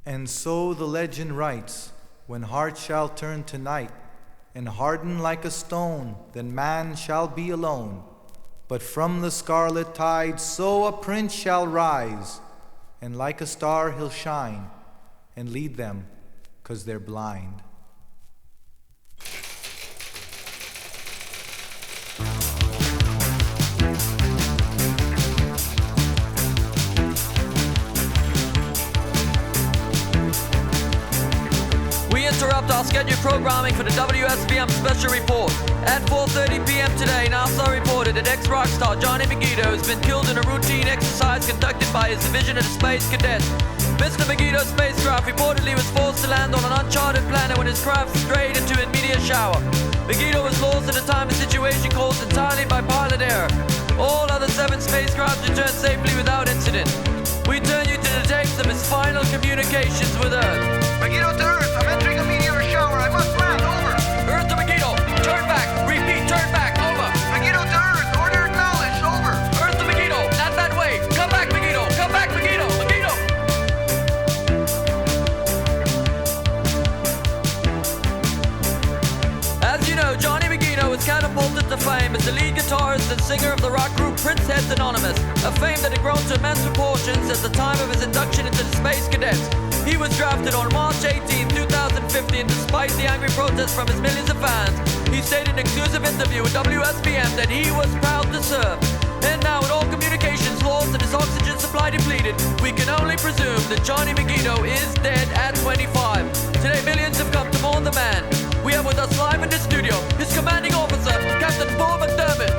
And so the legend writes, when heart shall turn to night, and harden like a stone, then man shall be alone. But from the scarlet tide, so a prince shall rise, and like a star he'll shine, and lead them, 'cause they're blind. Interrupt our scheduled programming for the WSBM special report. At 4:30 p.m. today, NASA reported that ex-rock star Johnny Megido has been killed in a routine exercise conducted by his division of the Space Cadet. Mr. Megido's spacecraft reportedly was forced to land on an uncharted planet when his craft strayed into a meteor shower. Megido was lost at a time of situation caused entirely by pilot error. All other 7 spacecraft returned safely without incident. We turn you to the tapes of his final communications with Earth. Megido to Earth, I'm entering a meteor shower. I must land, over. Earth to Megido, turn back. Repeat, turn back, over. Megido to Earth, order acknowledged, over. Earth to Megido, not that way. Come back, Megido, come back, Megido, Megido. As you know, Johnny Megido was catapulted to fame as the lead guitarist and singer of the rock group Prince Heads Anonymous, a fame that had grown to immense proportions at the time of his induction into the Space Cadets. He was drafted on March 18, 2015, despite the angry protests from his millions of fans. He stated in an exclusive interview with WSBM that he was proud to serve. And now, with all communications lost and his oxygen supply depleted, we can only presume that Johnny Megido is dead at 25. Today, millions have come to mourn the man. We have with us live in the studio his commanding officer, Captain Paul McDermott.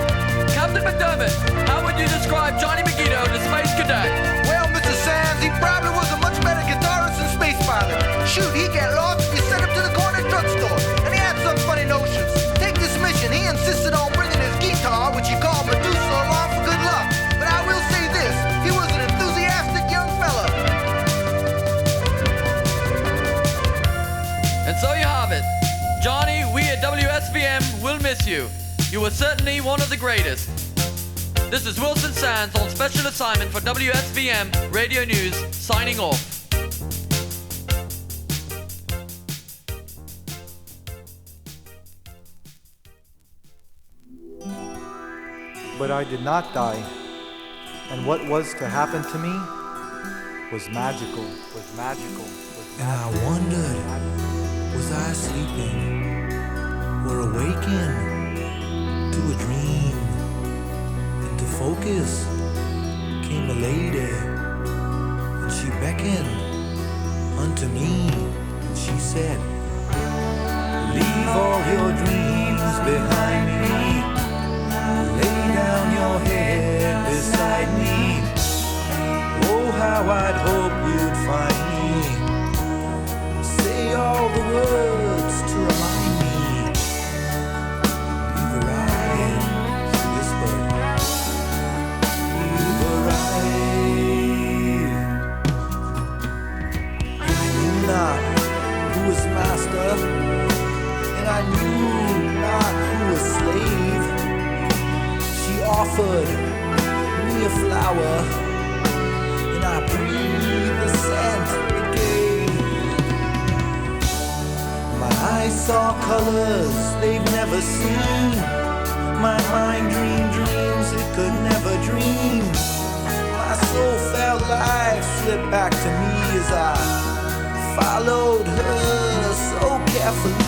Captain McDermott, how would you describe Johnny Megido, the Space Cadet? Well, Mr. Sands, he probably was a much better guitarist than space pilot. Shoot, he'd get lost if you sent him to the corner drugstore. And he had some funny notions. Take this mission, he insisted on bringing his guitar, which he called Medusa, along for good luck. But I will say this, he was an enthusiastic young fella. And so you have it. Johnny, we at WSBM will miss you. You were certainly one of the greatest. This is Wilson Sands on special assignment for WSBM Radio News, signing off. But I did not die, and what was to happen to me was magical, And I wondered, was I sleeping or awakened to a dream? Into focus came a lady, and she beckoned unto me, and she said, leave all your dreams behind me, lay down your head beside me. Oh, how I'd hope you'd find me. Say all the words to remind me. You've arrived, she whispered. You've arrived. And I knew not who was master, and I knew not who was slave. She offered me a flower, and I breathed the scent it gave. My eyes saw colors they've never seen. My mind dreamed dreams it could never dream. My soul felt life slip back to me as I followed her so carefully.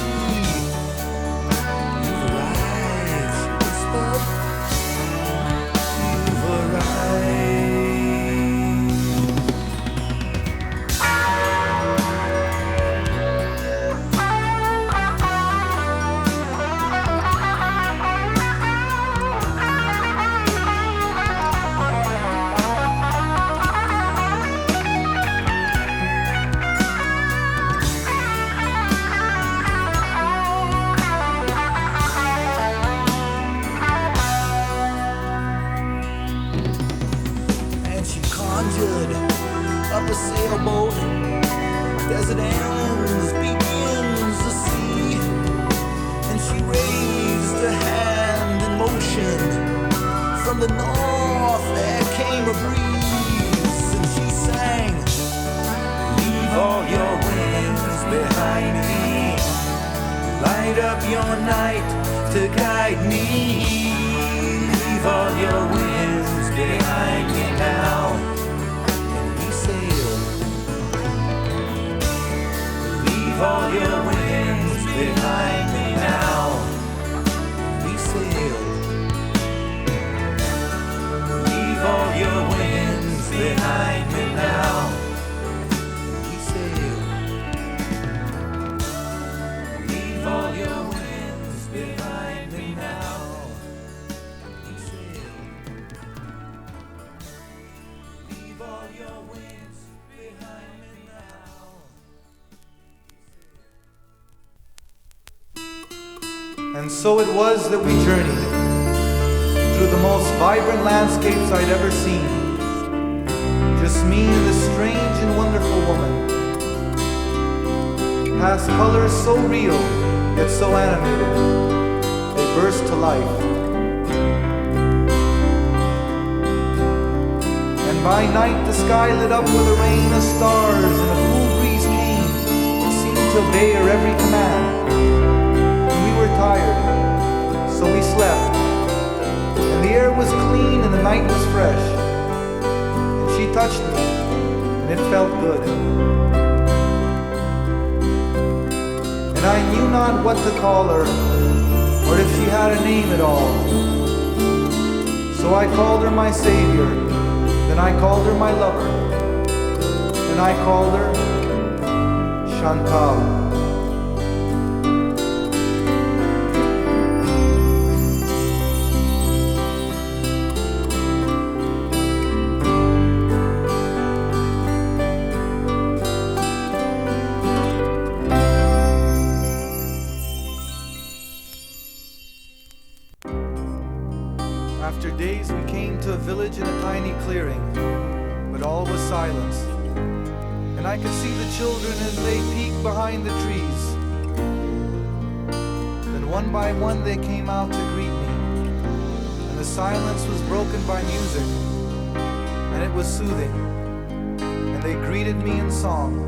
You've arrived, she whispered. You've arrived. Up a sailboat, desert ends, begins the sea. And she raised her hand in motion. From the north there came a breeze, and she sang, leave all your winds behind me. Light up your night to guide me. Leave all your winds behind me now. And we sail. Leave all your winds behind me now. We sail. Leave all your winds behind me now. We sail. Leave all your winds behind me now. We sail. Leave all your winds behind me now. And so it was that we journeyed through the most vibrant landscapes I'd ever seen. Just me and this strange and wonderful woman. Past colors so real, yet so animated, they burst to life. And by night the sky lit up with a rain of stars, and a cool breeze came, it seemed to obey her every command. And we were tired, so we slept. And the air was clean and the night was fresh. And she touched me, and it felt good. And I knew not what to call her, or if she had a name at all. So I called her my savior, then I called her my lover, then I called her Shantal. After days we came to a village in a tiny clearing, but all was silence. And I could see the children as they peeked behind the trees. Then one by one they came out to greet me, and the silence was broken by music, and it was soothing, and they greeted me in song.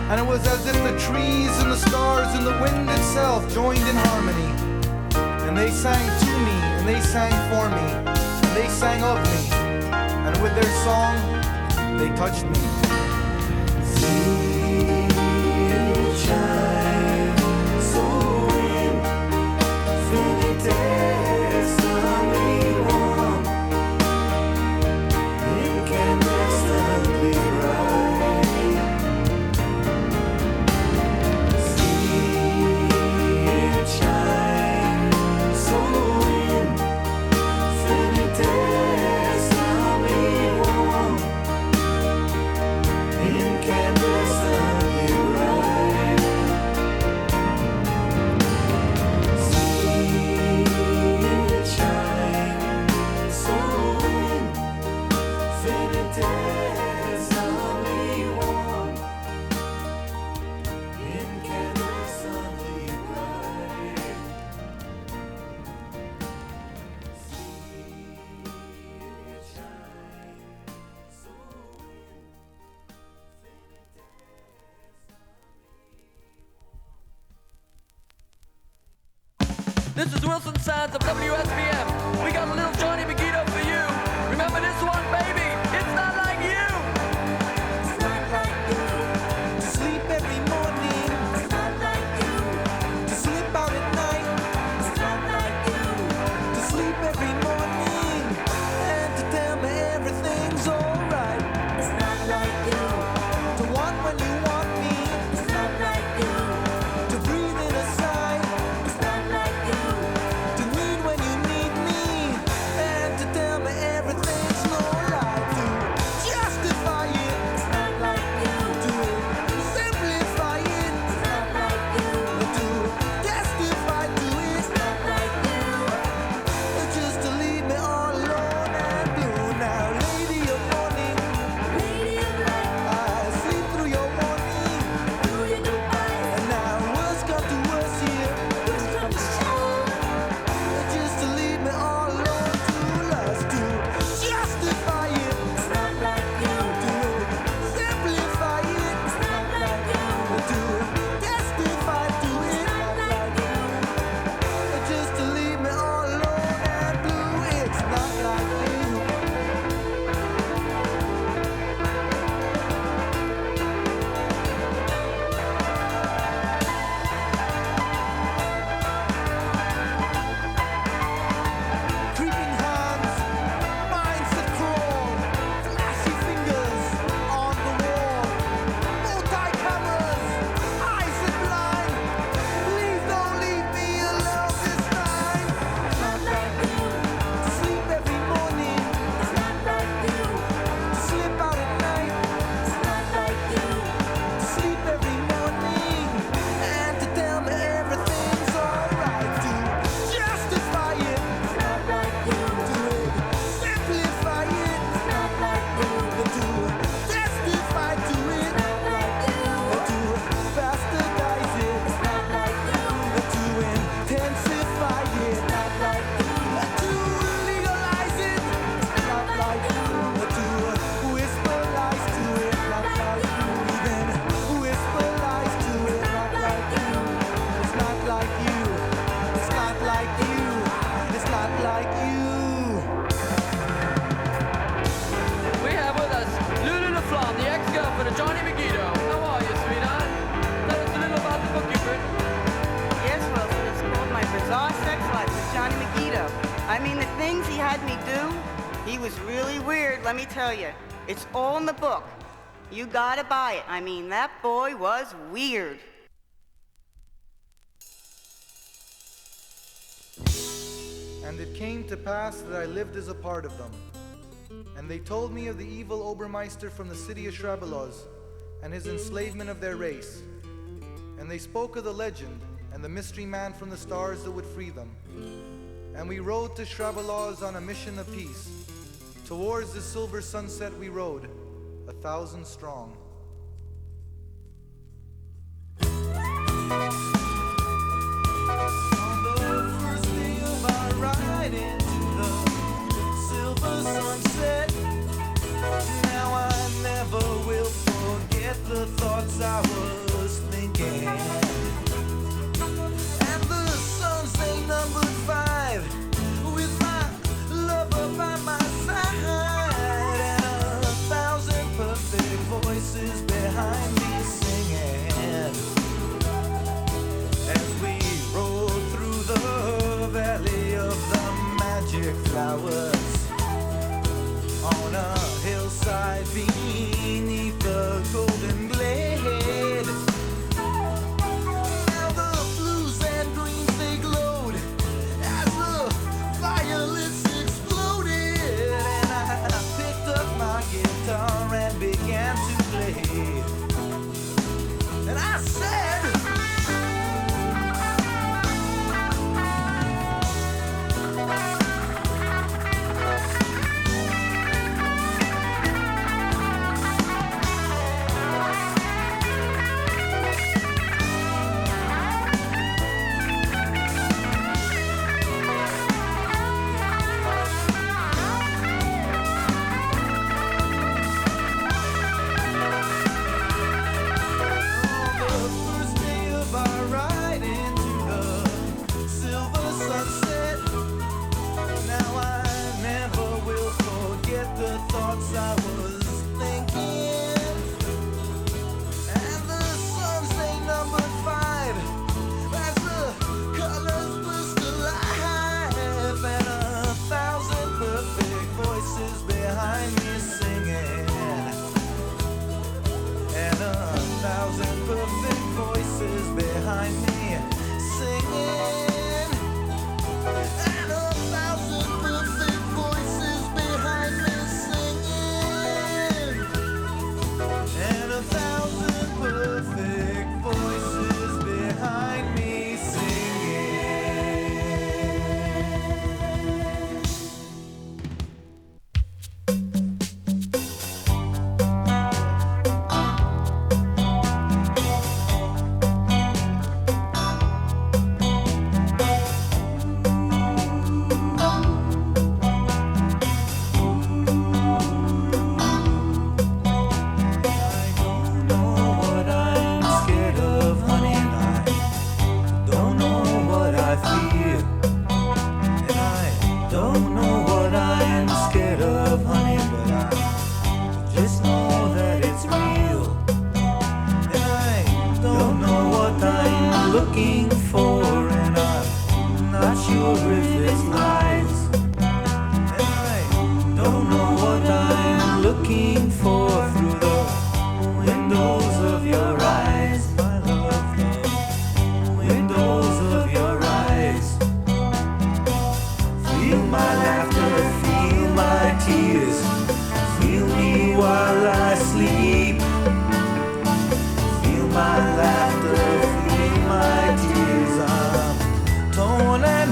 And it was as if the trees and the stars and the wind itself joined in harmony. And they sang to me, and they sang for me, and they sang of me. And with their song, they touched me. See it shine so infinitesimally warm, incandescently bright. See it shine This is Wilson Sands of WSBM. We got a little Johnny Megido for you. Remember this one, baby? It's not like you. It's not like you to sleep every morning. It's not like you to sleep out at night. It's not like you to sleep every morning and to tell me everything's alright. It's not like you to want when you want me. It's not like you to breathe in a sigh. It's not like you to need when you need me and to tell me everything's no lie. To justify it. It's not like you to simplify it. It's not like you to testify to it. It's not like you just to leave me all alone and blue. Now, lady of morning, lady of light, I sleep through your morning, through your goodbyes. And now worse come to worse here, worse come to shore. Just to leave me all alone to lust, to justify it. It's not like you to simplify it. It's not like you to testify to it. It's not like you just to leave me all alone and blue. It's not like you. Creeping hands, minds that crawl, flashy fingers on the wall, multi-cameras, eyes that blind. Please don't leave me alone this time. It's not like you to sleep every morning. It's not like you to slip out at night. It's not like you to sleep every morning and to tell me everything's alright. To justify it. It's not like you to simplify it. It's not like you to testify to it. It's not like you to bastardize it. It's not like you to intensify it. It's not like you to legalize it. It's not like you to whisper lies to it. Not like you even whisper lies to it. Not like you. It's not like you. It's not like you. It's not like you. We have with us Lulu LaFlamme, the ex-girlfriend of Johnny Megido. How are you, sweetheart? Tell us a little about the book you've written. Yes, Wilson, it's called My Bizarre Sex Life with Johnny Megido. I mean, the things he had me do, he was really weird, let me tell you. It's all in the book. You gotta buy it. I mean, that boy was weird. And it came to pass that I lived as a part of them. And they told me of the evil Obermeyster from the city of Shrabiloz, and his enslavement of their race. And they spoke of the legend, and the mystery man from the stars that would free them. And we rode to Shrabiloz on a mission of peace. Towards the silver sunset we rode, 1,000 strong. On the first day of our ride into the silver sunset, now I never will forget the thoughts I was thinking. And the suns, they numbered 5, with my lover by my side, and 1,000 perfect voices behind me singing.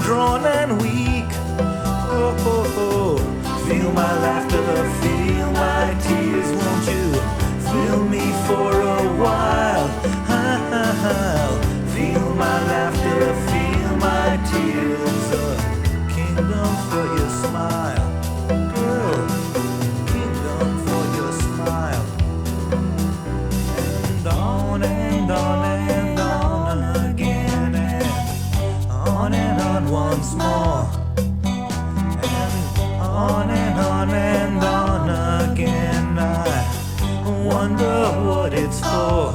drawn and weak. Oh, oh, oh. Feel my laughter, feel my tears. Won't you feel me for a while? Feel my laughter, feel my tears. A kingdom for your smile, girl. Kingdom for your smile. And on and on and on again, and on once more. And on and on and on again. I wonder what it's for.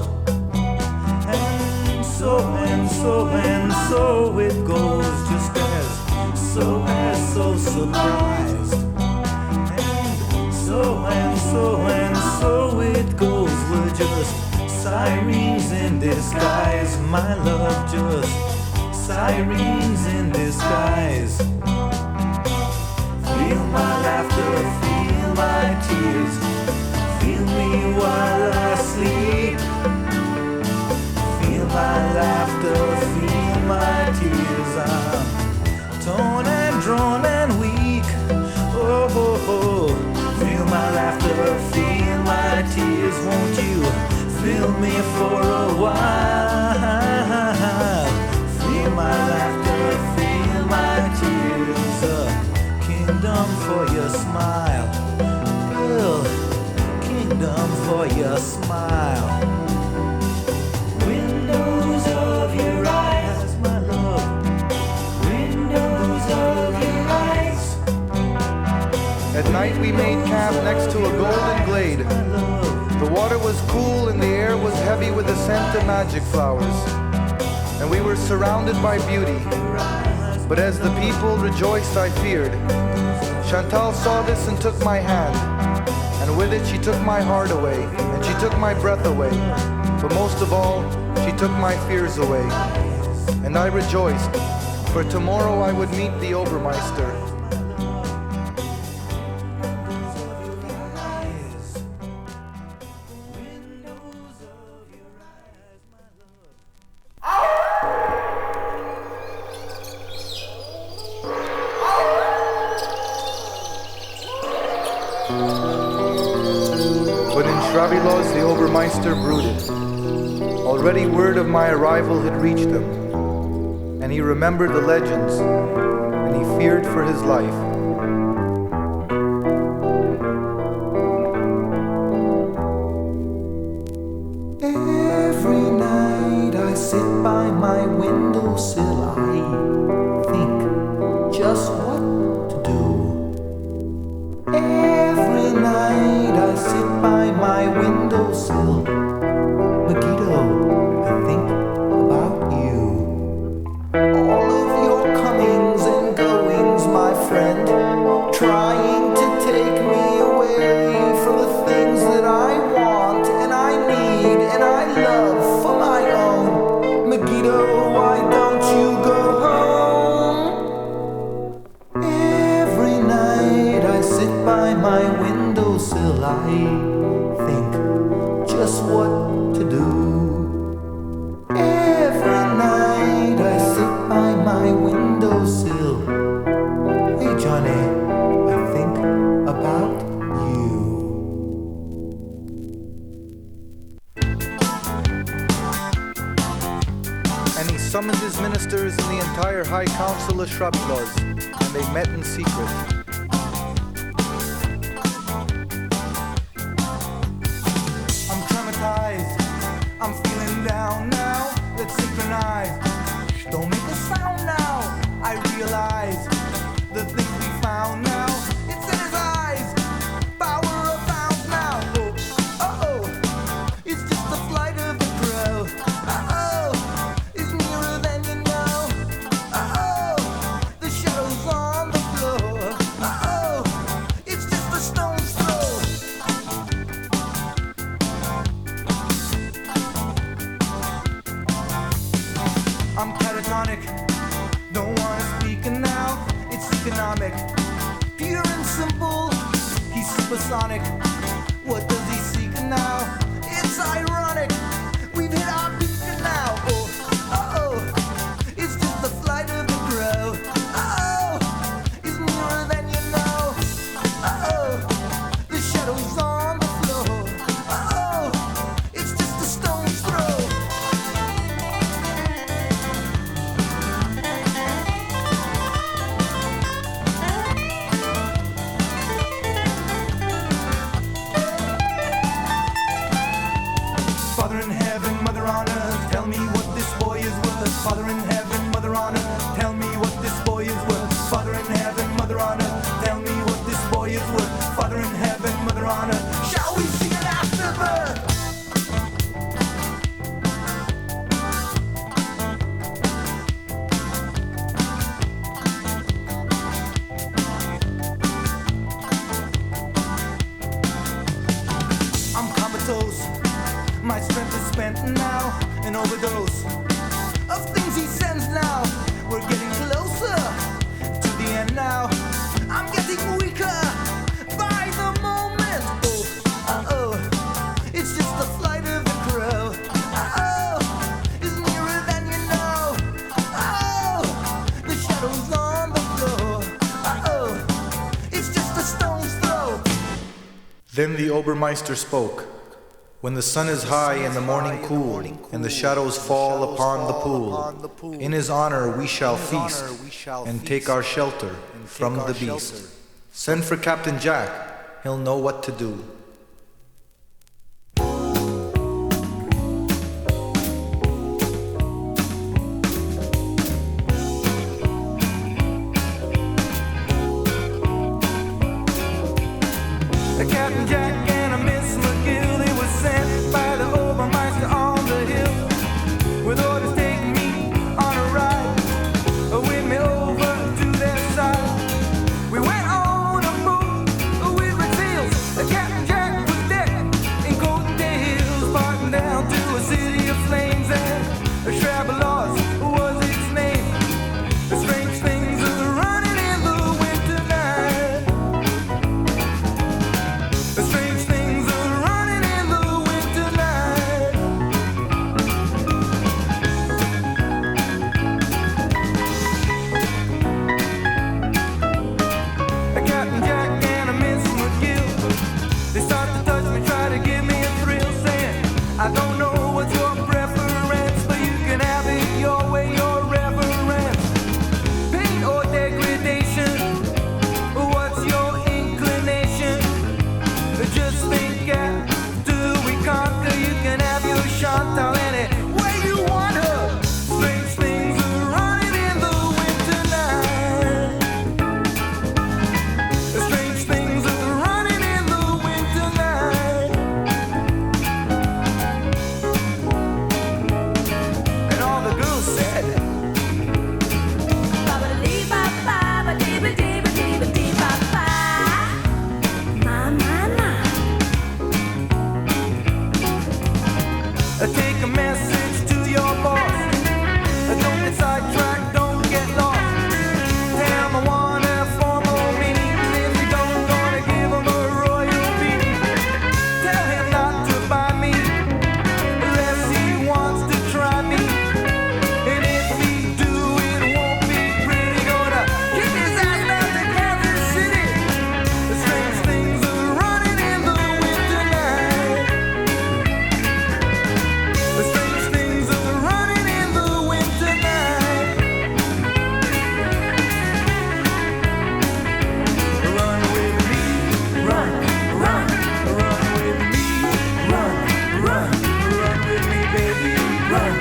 And so it goes, just as so surprised. And so it goes. We're just sirens in disguise, my love, just sirens in disguise. Feel my laughter, feel my tears. Feel me while I sleep. Feel my laughter, feel my tears. I'm torn and drawn and weak. Oh, oh, oh. Feel my laughter, feel my tears. Won't you feel me for a while? Feel my laughter, feel my tears. A kingdom for your smile, girl. Kingdom for your smile. Windows of your eyes, my love. Windows of your eyes. At night we made camp next to a golden glade. The water was cool and the air was heavy with the scent of magic flowers. And we were surrounded by beauty. But as the people rejoiced, I feared. Shantal saw this and took my hand. And with it she took my heart away. And she took my breath away. But most of all, she took my fears away. And I rejoiced, for tomorrow I would meet the Obermeyster. But in Shrabiloz the Obermeyster brooded. Already word of my arrival had reached him, and he remembered the legends, and he feared for his life. Every night I sit by my windowsill, I think just what to do. Every night I sit by my windowsill, Megido, I think about you. All of your comings and goings, my friend, trying to take me away from the things that I want and I need and I love for my own. Megido, why don't you go home? Every night I sit by my windowsill, I think just what to do. Every night I sit by my windowsill. Hey Johnny, I think about you. And he summoned his ministers and the entire High Council of Shrabiloz, and they met in secret. I'm traumatized, I'm feeling down now. Let's synchronize. Don't make a sound now. I realize the things we found now. It's in his eyes. Power of pounds now. Oh, oh, it's just the flight of the crow. Oh, it's nearer than you know. Oh, the shadows on the floor. Oh, it's just a stone's throw. I'm catatonic, don't wanna speak now. It's economic, pure and simple. He's supersonic. What does he seek now? It's ironic. We've hit our peak now. Oh, oh, it's just the flight of the crow. Then the Obermeister spoke. When the sun is high and the morning cool, and the shadows fall upon the pool, in his honor we shall feast, and take our shelter from the beast. Send for Captain Jack, he'll know what to do. Captain Jack and a Miss McGill, they were sent by the Obermeister on the hill, with orders taking me on a ride, with me over to their side. We went on a move with red sails. Captain Jack was decked in coat and tails, parting down to a city of flames, and Shrabiloz was its name. The strange things are running in the winter night. The strange things are running in the winter night. Captain Jack and a Miss McGill, they start to touch me, try to give me a thrill, saying, I don't know what's your preference, but you can have it your way, your reverence. Pain or degradation, what's your inclination? Just think after we conquer, you can have your Shantal any way you want her. Strange things are running in the winter night. Strange things are running in the winter night. And all the girls said, take a message to your boss. Don't get sidetracked, don't get lost. Tell him I want a formal meeting. If you don't, gonna give him a royal beating. Tell him not to buy me unless he wants to try me. And if he do, it won't be pretty. Gonna kick his ass down to Kansas City. The strange things are running in the winter night. The strange things are running in the winter night. Run with me, run, run, run with me, run, run, run with me, baby, run,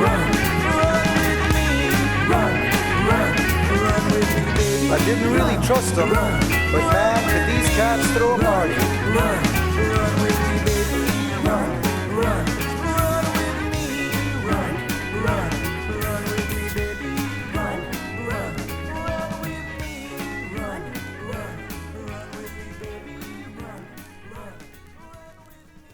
run, run with me, run, run, run with me, baby. I didn't really trust them, but man, could these cats throw a party. Run, run with me, baby, run, run, run with me, run, run, run with me, baby, run, run, run with me, run, run, run with me, baby, run, run, run with me.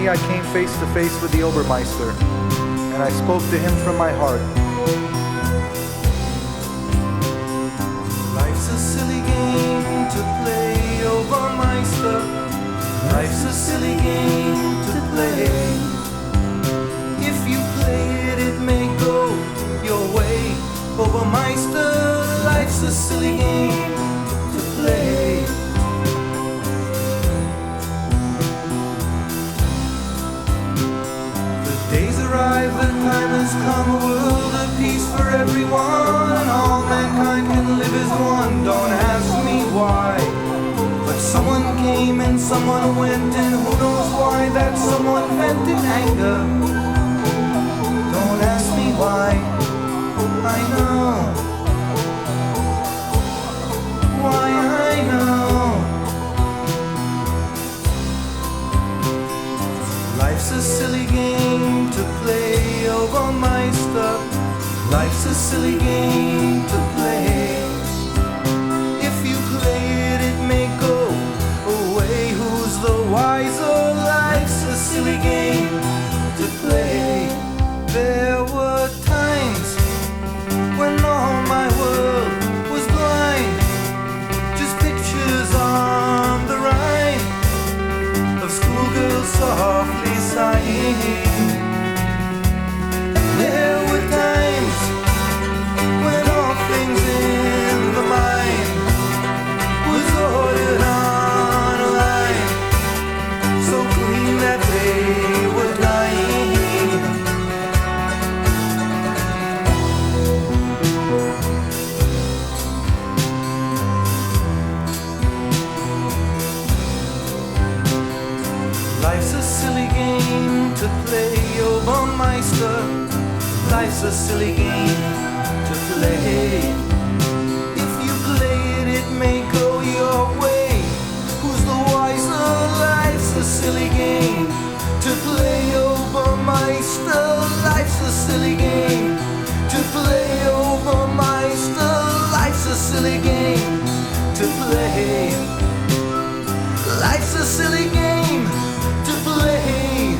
Finally, I came face to face with the Obermeister, and I spoke to him from my heart. Life's a silly game to play, Obermeister. Life's a silly game to play. If you play it, it may go your way, Obermeister. Life's a silly game to play. The days arrive, the time has come, a world of peace for everyone, and all mankind can live as one. Don't ask me why, but someone came and someone went, and who knows why that someone vented anger. Don't ask me why, I know. Why I know. Life's a silly game to play, Obermeister. Life's a silly game to play. If you play it, it may go away. Who's the wiser? Life's a silly game to play. There were times when all my world was blind, just pictures on the rhyme of schoolgirls softly sighing. And there were times when all things in the mind was ordered on a line, so clean that they were dying. Life's a silly game to play, Obermeister. Life's a silly game to play. If you play it, it may go your way. Who's the wiser? Life's a silly game to play, Obermeister. Life's a silly game to play, Obermeister. Life's a silly game to play. Life's a silly game to play.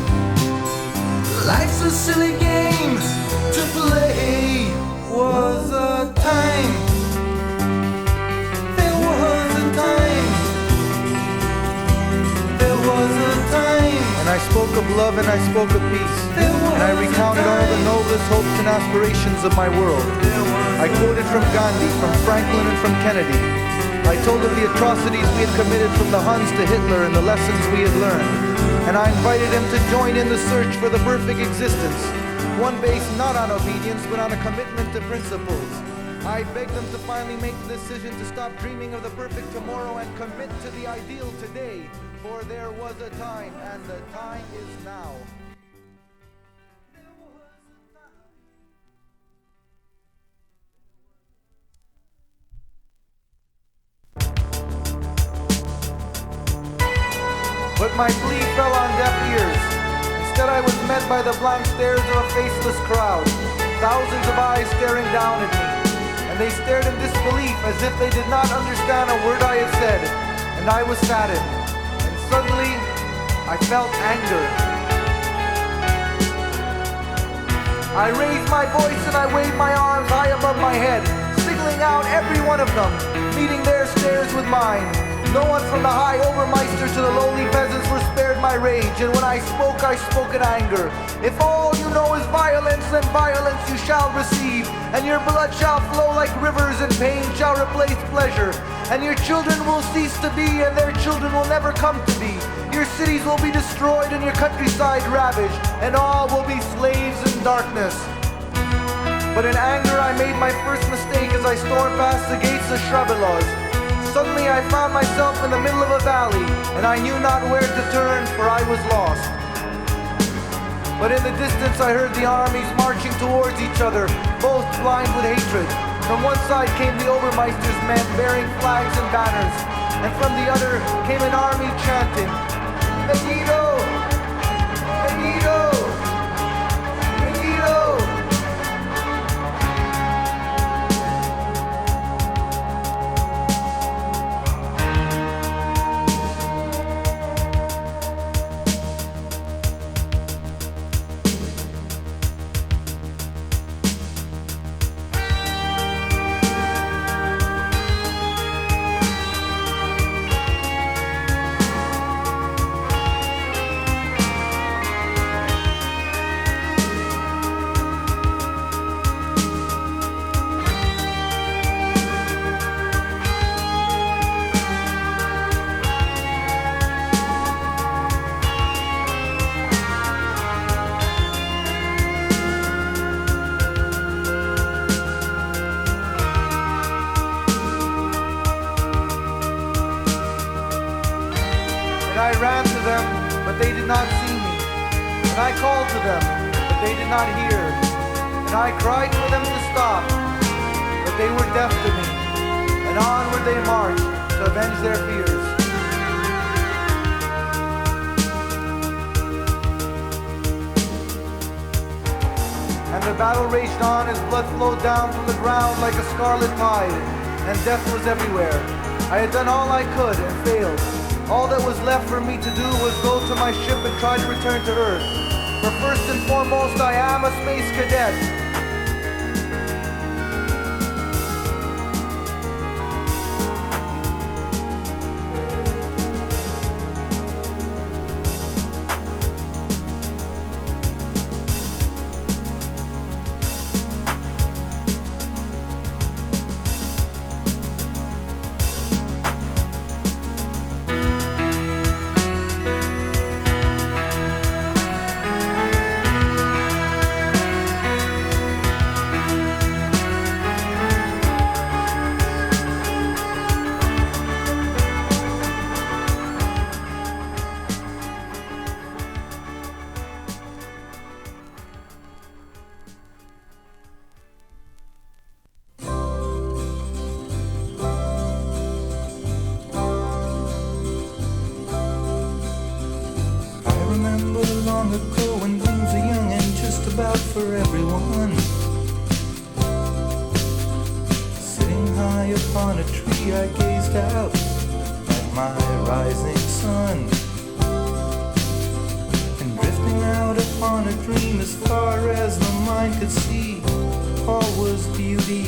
Life's a silly game to play. Was a time. There was a time. There was a time. And I spoke of love and I spoke of peace, and I recounted all the noblest hopes and aspirations of my world. I quoted from Gandhi, from Franklin, and from Kennedy. I told of the atrocities we had committed, from the Huns to Hitler, and the lessons we had learned. And I invited him to join in the search for the perfect existence, one based not on obedience, but on a commitment to principles. I begged them to finally make the decision to stop dreaming of the perfect tomorrow and commit to the ideal today, for there was a time, and the time is now. But my plea fell on deaf ears. Instead, I was met by the blank stares of a faceless crowd, thousands of eyes staring down at me, and they stared in disbelief as if they did not understand a word I had said, and I was saddened, and suddenly I felt anger. I raised my voice and I waved my arms high above my head, singling out every one of them, meeting their stares with mine. No one from the high Obermeister to the lowly peasants were spared my rage, and when I spoke in anger. If all you know is violence, then violence you shall receive, and your blood shall flow like rivers, and pain shall replace pleasure, and your children will cease to be, and their children will never come to be. Your cities will be destroyed, and your countryside ravaged, and all will be slaves in darkness. But in anger I made my first mistake as I stormed past the gates of Shrabiloz. Suddenly I found myself in the middle of a valley, and I knew not where to turn, for I was lost. But in the distance I heard the armies marching towards each other, both blind with hatred. From one side came the Obermeister's men bearing flags and banners, and from the other came an army chanting, Megido! Megido! Megido! but they did not see me. And I called to them, but they did not hear. And I cried for them to stop, but they were deaf to me. And onward they marched to avenge their fears. And the battle raged on as blood flowed down from the ground like a scarlet tide, and death was everywhere. I had done all I could and failed. All that was left for me to do was go to my ship and try to return to Earth. For first and foremost, I am a space cadet. For everyone, sitting high upon a tree, I gazed out at my rising sun, and drifting out upon a dream as far as the mind could see, all was beauty.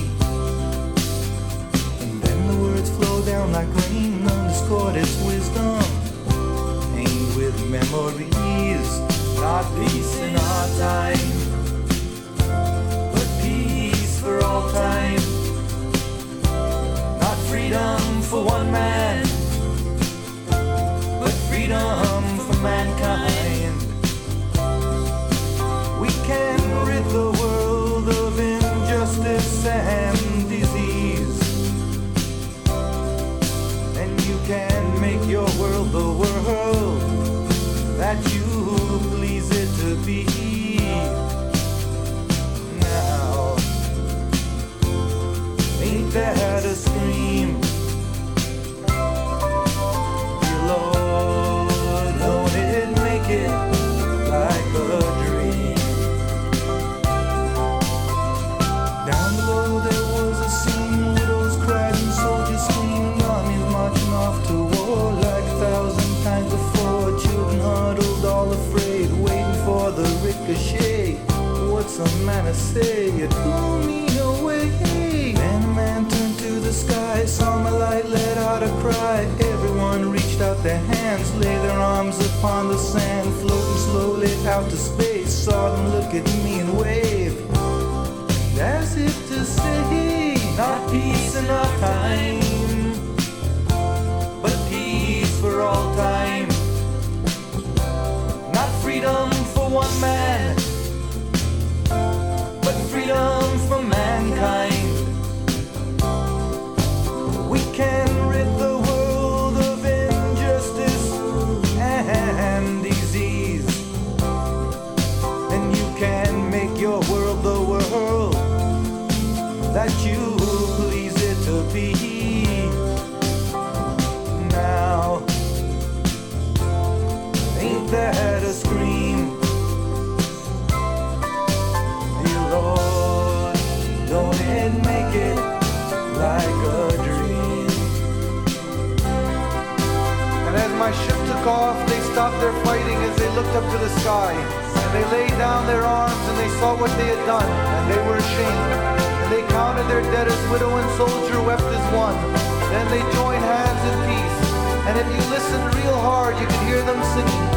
And then the words flow down like rain, underscored its wisdom, aimed with memories, not peace in our time, for all time, not freedom for one man, but freedom for mankind. We can rid the world of injustice and disease, and you can make your world the world that you please it to be. That a scream, dear Lord, don't it make it like a dream? Down below there was a scene, widows cried and soldiers screamed, armies marching off to war like 1,000 times before. Children huddled all afraid, waiting for the ricochet. What's a man to say? You drew me away. Then a man turned to the sky, saw my light, let out a cry. Everyone reached out their hands, lay their arms upon the sand, floating slowly out to space. Saw them look at me and wave, as if to say, not peace in our time, but peace for all time. Not freedom for one man, but freedom for mankind. We can rid the world of injustice and disease, and you can make your world the world that you please it to be. Now, ain't that a scream? Dear Lord, don't it make it like a dream? And as my ship took off, they stopped their fighting as they looked up to the sky. And they laid down their arms and they saw what they had done, and they were ashamed. And they counted their dead as widow and soldier wept as one. Then they joined hands in peace. And if you listened real hard, you could hear them singing.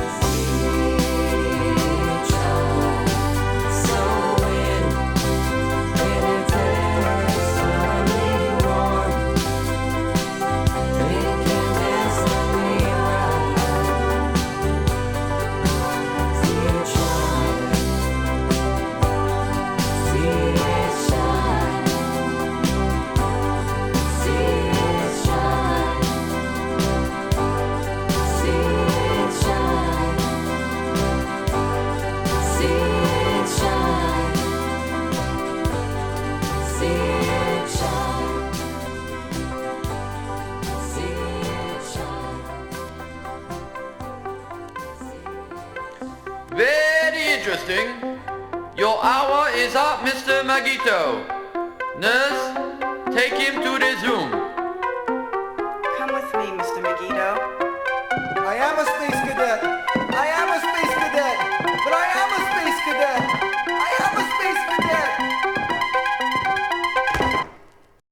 Shine. Very interesting. Your hour is up, Mr. Megido. Nurse, take him to the